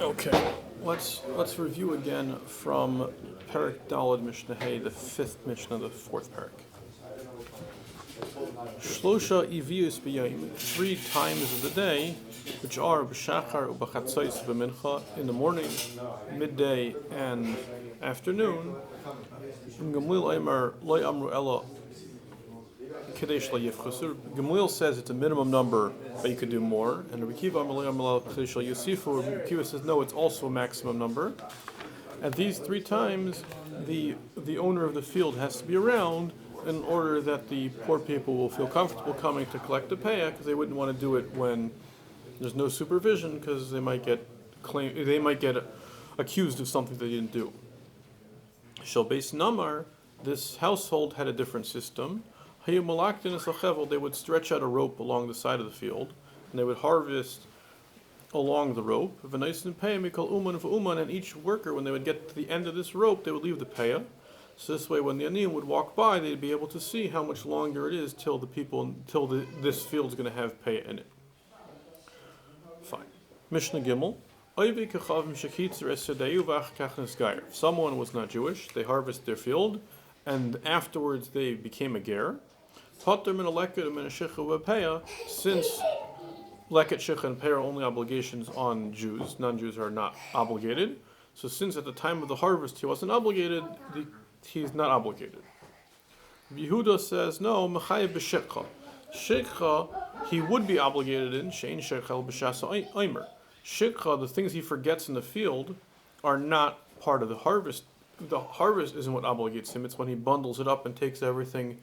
Okay, let's review again from Perak Daled Mishnah, the fifth Mishnah, the fourth Perak. Shlosha ivius b'yayim, 3 times of the day, which are b'shachar u'b'chatzos b'mincha, in the morning, midday, and afternoon. Gamliel Eimer loy amru ela Hekdesh la. Gamliel says it's a minimum number, but you could do more. And Rabbi Kiva Amar loy amru ela Hekdesh la Yosifu. Rabbi Kiva says no, it's also a maximum number. At these 3 times, the owner of the field has to be around in order that the poor people will feel comfortable coming to collect the peah, because they wouldn't want to do it when there's no supervision, because they might get accused of something they didn't do. Shel Beis Namar, this household had a different system. They would stretch out a rope along the side of the field, and they would harvest along the rope. And each worker, when they would get to the end of this rope, they would leave the peah. So this way, when the aniyim would walk by, they'd be able to see how much longer it is till this field's going to have peah in it. Fine. Mishnah Gimel. If someone was not Jewish, they harvest their field, and afterwards they became a ger. Since leket, shecha, and peah are only obligations on Jews, non-Jews are not obligated. So since at the time of the harvest he wasn't obligated, he's not obligated. Yehuda says, no, mechayev b'shekha. Shekha, he would be obligated in, shein shechel b'shasa oimer. Shekha, the things he forgets in the field, are not part of the harvest. The harvest isn't what obligates him, it's when he bundles it up and takes everything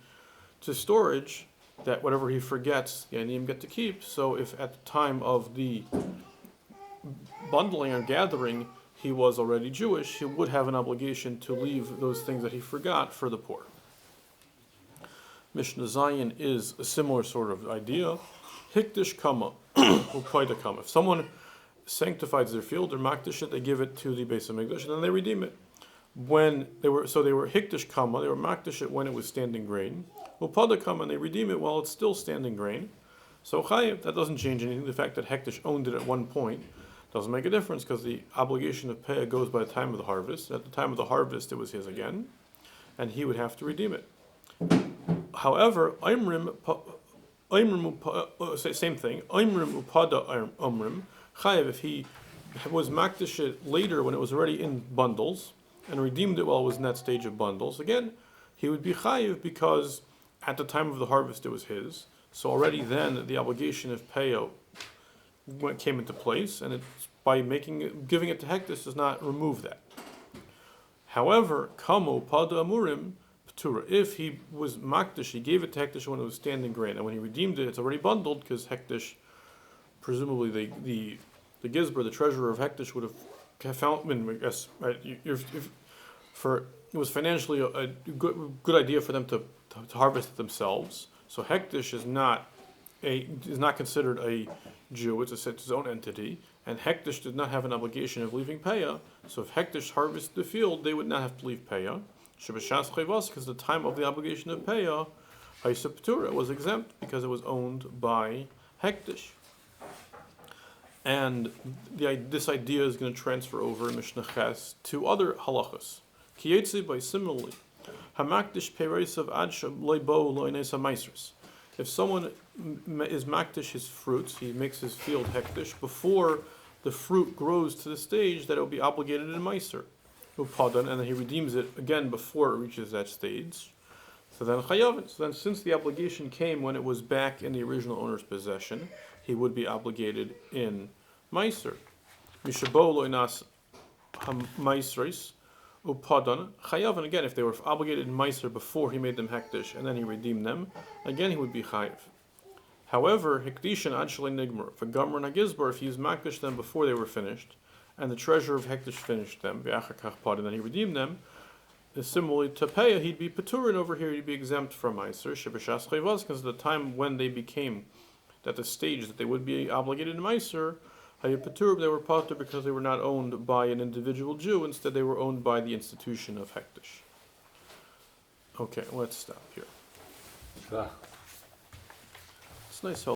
to storage, that whatever he forgets, the aniyim get to keep. So if at the time of the bundling or gathering, he was already Jewish, he would have an obligation to leave those things that he forgot for the poor. Mishnah Zion is a similar sort of idea. Hekdesh kama, u'paida kama. If someone sanctifies their field or makdish it, they give it to the Beis Hamikdash, and then they redeem it. They were hekdesh kama, they were makdish it when it was standing grain. U'pada kama, and they redeem it while it's still standing grain. So chayiv, that doesn't change anything. The fact that Hekdesh owned it at one point doesn't make a difference, because the obligation of peah goes by the time of the harvest. At the time of the harvest, it was his again, and he would have to redeem it. However, same thing. Oimrim upada omrim chayiv. If he was makdish it later when it was already in bundles and redeemed it while it was in that stage of bundles, again, he would be chayiv, because at the time of the harvest it was his. So already then the obligation of peah came into place, and it's by giving it to Hekdesh does not remove that. However, kamo pada amurim p'tura. If he was makdish, he gave it to Hekdesh when it was standing grain, and when he redeemed it, it's already bundled, because Hekdesh, presumably the gizber, the treasurer of Hekdesh, would have found. I guess right. It was financially a good idea for them to harvest it themselves. So Hekdesh is not considered a Jew, it's its own entity, and Hekdesh did not have an obligation of leaving peah. So if Hekdesh harvested the field, they would not have to leave peah. Because the time of the obligation of peah, it was exempt because it was owned by Hekdesh. And this idea is going to transfer over in Mishnah Ches to other halachas. Kiyetzi by similarly, hamakdish peireisav adsha loibo loinesa maisros. If someone is makdish his fruits, he makes his field hekdesh before the fruit grows to the stage that it will be obligated in meiser, upadan, and then he redeems it again before it reaches that stage. So then chayavin. So then, since the obligation came when it was back in the original owner's possession, he would be obligated in meiser. Mishabo loinas maisros upadan chayav, and again, if they were obligated in meiser before he made them hekdesh and then he redeemed them, again he would be chayav. However, hekdishan ad shalei nigmar, if a gomer and a gizbar, if he used makdish them before they were finished, and the treasurer of hekdesh finished them, and then he redeemed them, similarly to peah, he'd be paturin over here, he'd be exempt from meiser, shebeshas chayvaz, because the time when they became at the stage that they would be obligated in meiser, they were patur because they were not owned by an individual Jew. Instead, they were owned by the institution of Hekdesh. Okay, let's stop here. It's nice.